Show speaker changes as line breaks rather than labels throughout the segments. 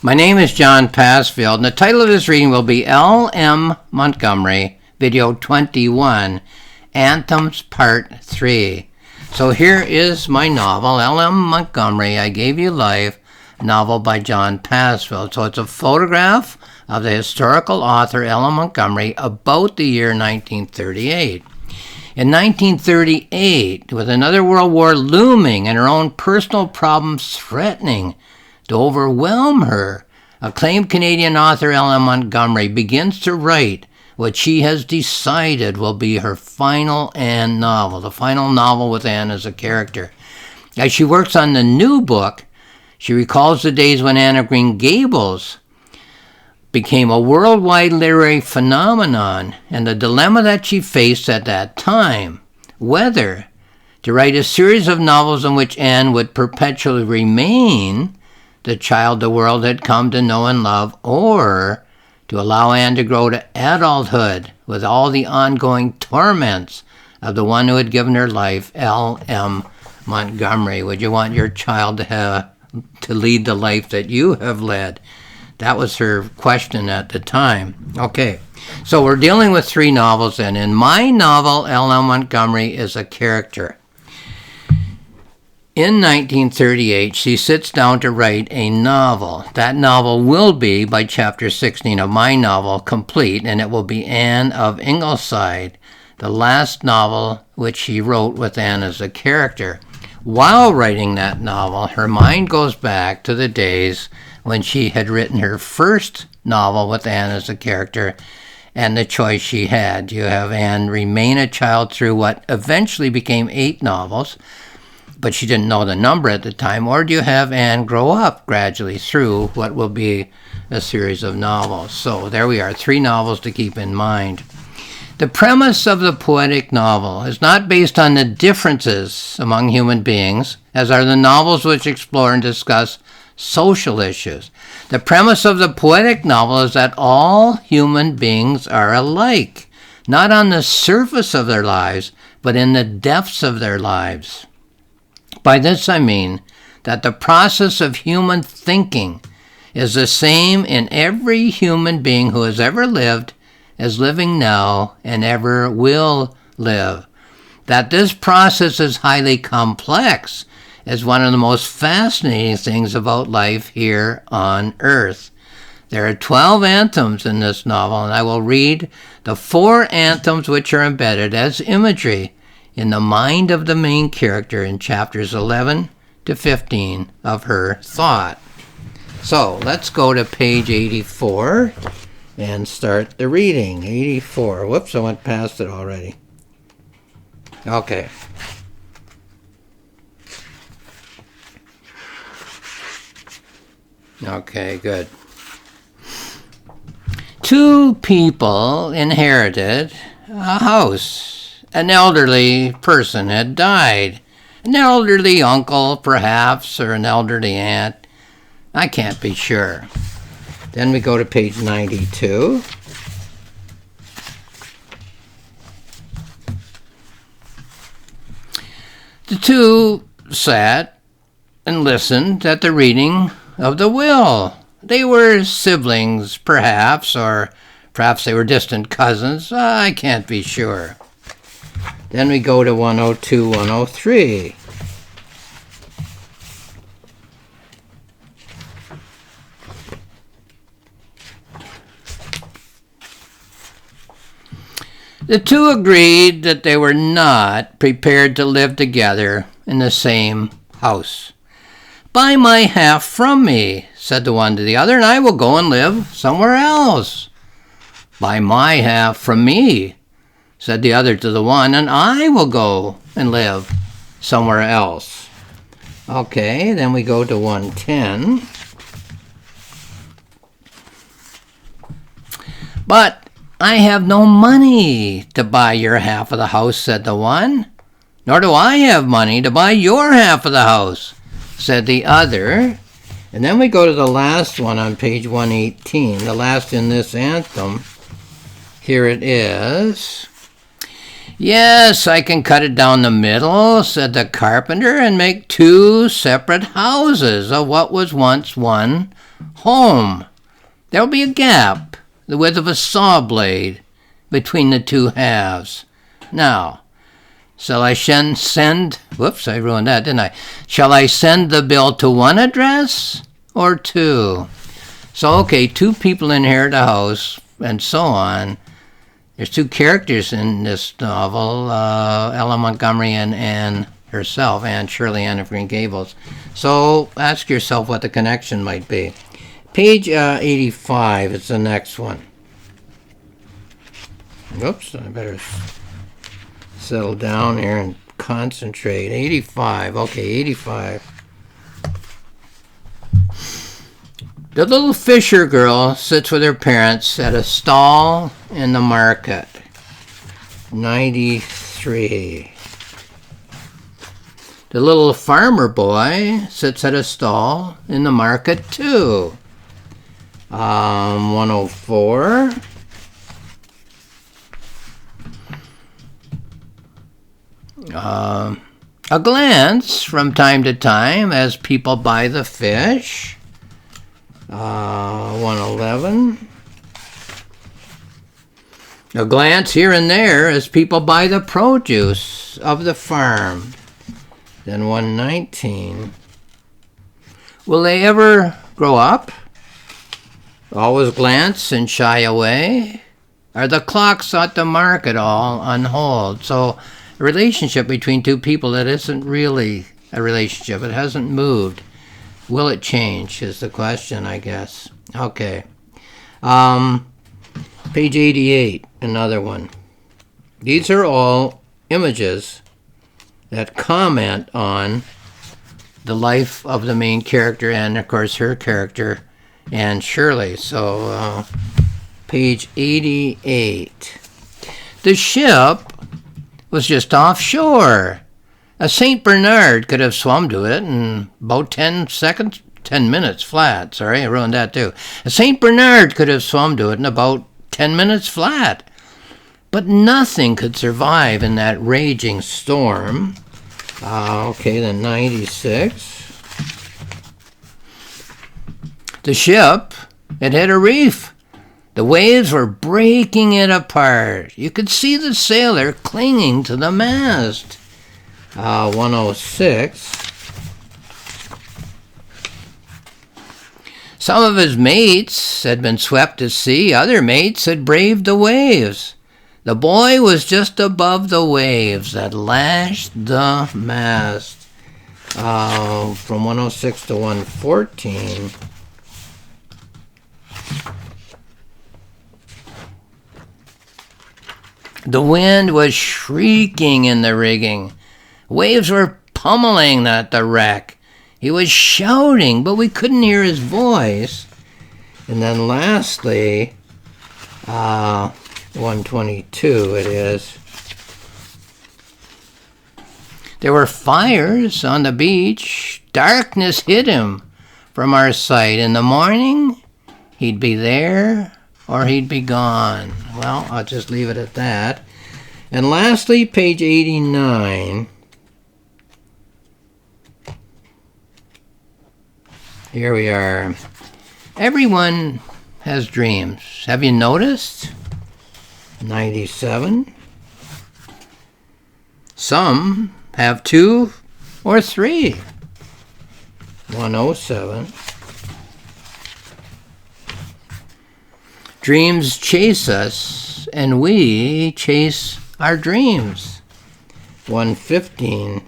My name is John Passfield, and the title of this reading will be L.M. Montgomery, Video 21, Anthems Part 3. So here is my novel, L.M. Montgomery, I Gave You Life, novel by John Passfield. So it's a photograph of the historical author L.M. Montgomery about the year 1938. In 1938, with another world war looming and her own personal problems threatening to overwhelm her, acclaimed Canadian author L.M. Montgomery begins to write what she has decided will be her final Anne novel, the final novel with Anne as a character. As she works on the new book, she recalls the days when Anne of Green Gables became a worldwide literary phenomenon and the dilemma that she faced at that time, whether to write a series of novels in which Anne would perpetually remain the child the world had come to know and love, or to allow Anne to grow to adulthood with all the ongoing torments of the one who had given her life, L.M. Montgomery. Would you want your child to lead the life that you have led? That was her question at the time. Okay, so we're dealing with three novels then. In my novel, L.M. Montgomery is a character. In 1938, she sits down to write a novel. That novel will be, by chapter 16 of my novel, complete, and it will be Anne of Ingleside, the last novel which she wrote with Anne as a character. While writing that novel, her mind goes back to the days when she had written her first novel with Anne as a character and the choice she had. You have Anne remain a child through what eventually became 8 novels, but she didn't know the number at the time, or do you have Anne grow up gradually through what will be a series of novels? So there we are, 3 novels to keep in mind. The premise of the poetic novel is not based on the differences among human beings, as are the novels which explore and discuss social issues. The premise of the poetic novel is that all human beings are alike, not on the surface of their lives, but in the depths of their lives. By this I mean that the process of human thinking is the same in every human being who has ever lived, is living now, and ever will live. That this process is highly complex is one of the most fascinating things about life here on Earth. There are 12 anthems in this novel, and I will read the 4 anthems which are embedded as imagery in the mind of the main character in chapters 11 to 15 of her thought. So let's go to page 84 and start the reading. 84. Whoops, I went past it already. Okay. Okay, good. 2 people inherited a house. An elderly person had died. An elderly uncle, perhaps, or an elderly aunt. I can't be sure. Then we go to page 92. The 2 sat and listened at the reading of the will. They were siblings, perhaps, or perhaps they were distant cousins. I can't be sure. Then we go to 102, 103. The 2 agreed that they were not prepared to live together in the same house. "Buy my half from me," said the one to the other, "and I will go and live somewhere else." "Buy my half from me," said the other to the one, "and I will go and live somewhere else." Okay, then we go to 110. "But I have no money to buy your half of the house," said the one. "Nor do I have money to buy your half of the house," said the other. And then we go to the last one on page 118, the last in this anthem. Here it is. Yes, I can cut it down the middle, said the carpenter, and make 2 separate houses of what was once one home. There'll be a gap, the width of a saw blade, between the 2 halves. Now, shall I send... Whoops, I ruined that, didn't I? Shall I send the bill to one address or 2? So, okay, 2 people inherit a house, and so on. There's 2 characters in this novel, Ella Montgomery and Anne herself, Anne Shirley, Anne of Green Gables. So ask yourself what the connection might be. Page 85 is the next one. Oops, I better settle down here and concentrate. 85, okay, 85. The little fisher girl sits with her parents at a stall in the market. 93. The little farmer boy sits at a stall in the market too. 104. A glance from time to time as people buy the fish. 111. A glance here and there as people buy the produce of the farm. Then 119. Will they ever grow up? Always glance and shy away? Are the clocks at the market all on hold? So a relationship between 2 people that isn't really a relationship. It hasn't moved. Will it change is the question, I guess. Okay. Page 88, another one. These are all images that comment on the life of the main character and, of course, her character, Anne Shirley. So, page 88. The ship was just offshore. A St. Bernard could have swum to it in about 10 minutes flat. Sorry, I ruined that too. A St. Bernard could have swum to it in about 10 minutes flat. But nothing could survive in that raging storm. Okay, then 96. The ship, it hit a reef. The waves were breaking it apart. You could see the sailor clinging to the mast. 106. Some of his mates had been swept to sea. Other mates had braved the waves. The boy was just above the waves that lashed the mast. From 106 to 114. The wind was shrieking in the rigging. Waves were pummeling at the wreck. He was shouting, but we couldn't hear his voice. And then lastly, 122 it is. There were fires on the beach. Darkness hid him from our sight. In the morning, he'd be there or he'd be gone. Well, I'll just leave it at that. And lastly, page 89. Here we are. Everyone has dreams. Have you noticed? 97. Some have 2 or 3. 107. Dreams chase us, and we chase our dreams. 115.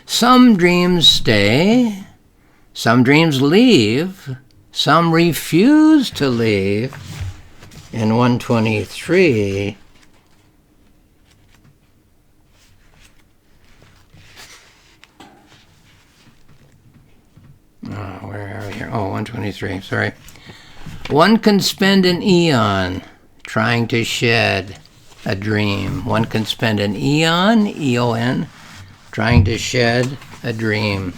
Some dreams stay, some dreams leave, some refuse to leave. In 123, where are we here? 123, sorry. One can spend an eon trying to shed a dream. One can spend an eon, E-O-N, trying to shed a dream.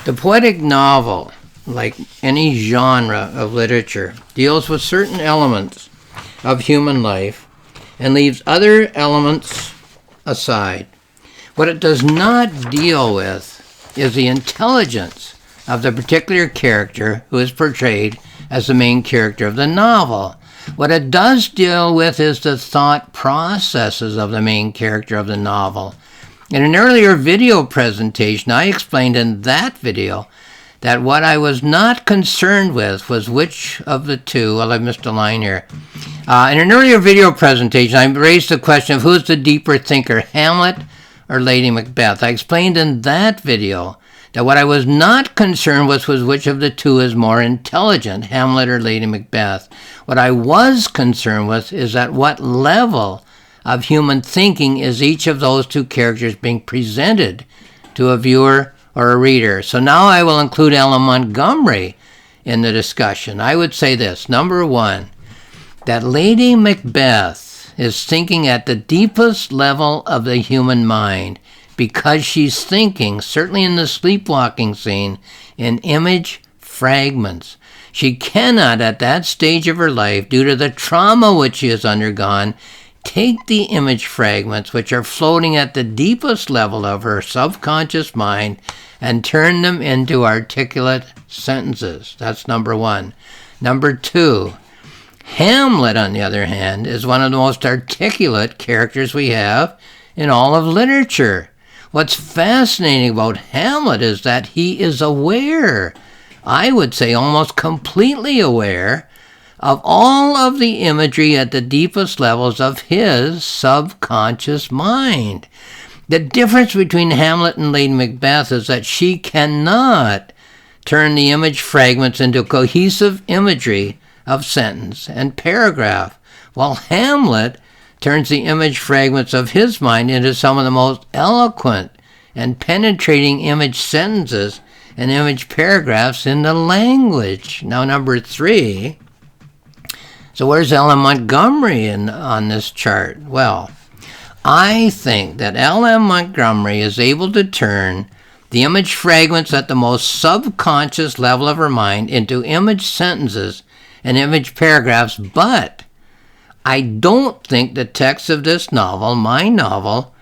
The poetic novel, like any genre of literature, deals with certain elements of human life and leaves other elements aside. What it does not deal with is the intelligence of the particular character who is portrayed as the main character of the novel. What it does deal with is the thought processes of the main character of the novel. In an earlier video presentation, I explained in that video that what I was not concerned with was which of the two, well, I missed a line here. In an earlier video presentation, I raised the question of who's the deeper thinker, Hamlet or Lady Macbeth. I explained in that video that what I was not concerned with was which of the two is more intelligent, Hamlet or Lady Macbeth. What I was concerned with is at what level of human thinking is each of those two characters being presented to a viewer or a reader. So now I will include Ellen Montgomery in the discussion. I would say this. Number one, that Lady Macbeth is thinking at the deepest level of the human mind because she's thinking, certainly in the sleepwalking scene, in image fragments. She cannot, at that stage of her life, due to the trauma which she has undergone, take the image fragments which are floating at the deepest level of her subconscious mind and turn them into articulate sentences. That's number one. Number two, Hamlet, on the other hand, is one of the most articulate characters we have in all of literature. What's fascinating about Hamlet is that he is aware, I would say almost completely aware, of all of the imagery at the deepest levels of his subconscious mind. The difference between Hamlet and Lady Macbeth is that she cannot turn the image fragments into cohesive imagery of sentence and paragraph, while Hamlet turns the image fragments of his mind into some of the most eloquent and penetrating image sentences and image paragraphs in the language. Now, number three, so where's Ellen Montgomery on this chart? Well, I think that Ellen Montgomery is able to turn the image fragments at the most subconscious level of her mind into image sentences and image paragraphs, but I don't think the text of this novel, my novel,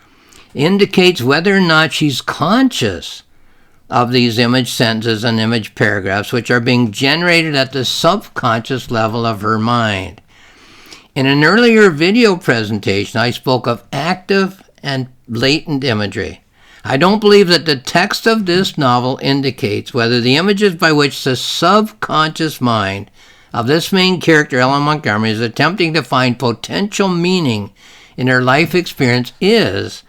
indicates whether or not she's conscious of these image sentences and image paragraphs which are being generated at the subconscious level of her mind. In an earlier video presentation, I spoke of active and latent imagery. I don't believe that the text of this novel indicates whether the images by which the subconscious mind of this main character, Ellen Montgomery, is attempting to find potential meaning in her life experience is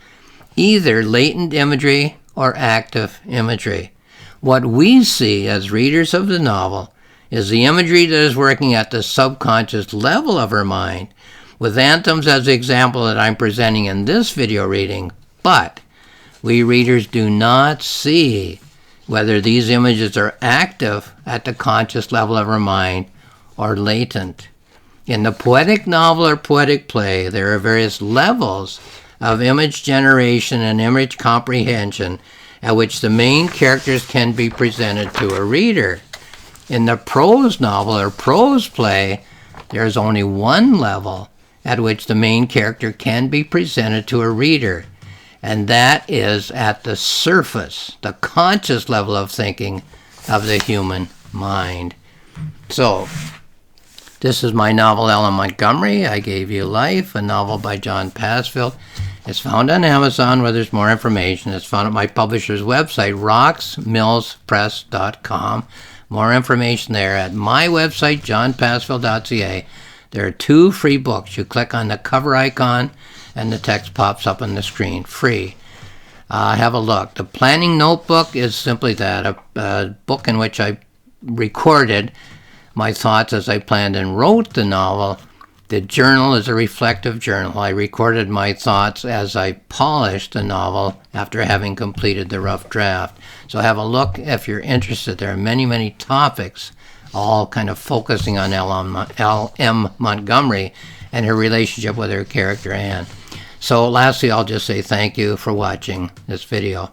either latent imagery or active imagery. What we see as readers of the novel is the imagery that is working at the subconscious level of her mind, with Anthems as the example that I'm presenting in this video reading, but we readers do not see whether these images are active at the conscious level of her mind or latent. In the poetic novel or poetic play, there are various levels of image generation and image comprehension at which the main characters can be presented to a reader. In the prose novel or prose play, there is only one level at which the main character can be presented to a reader, and that is at the surface, the conscious level of thinking of the human mind. So, this is my novel, Ellen Montgomery. I Gave You Life, a novel by John Passfield. It's found on Amazon where there's more information. It's found at my publisher's website, roxmillspress.com. More information there at my website, johnpassfield.ca. There are 2 free books. You click on the cover icon and the text pops up on the screen, free. Have a look. The planning notebook is simply that, a book in which I recorded my thoughts as I planned and wrote the novel. The journal is a reflective journal. I recorded my thoughts as I polished the novel after having completed the rough draft. So have a look if you're interested. There are many, many topics, all kind of focusing on L.M. Montgomery and her relationship with her character Anne. So lastly, I'll just say thank you for watching this video.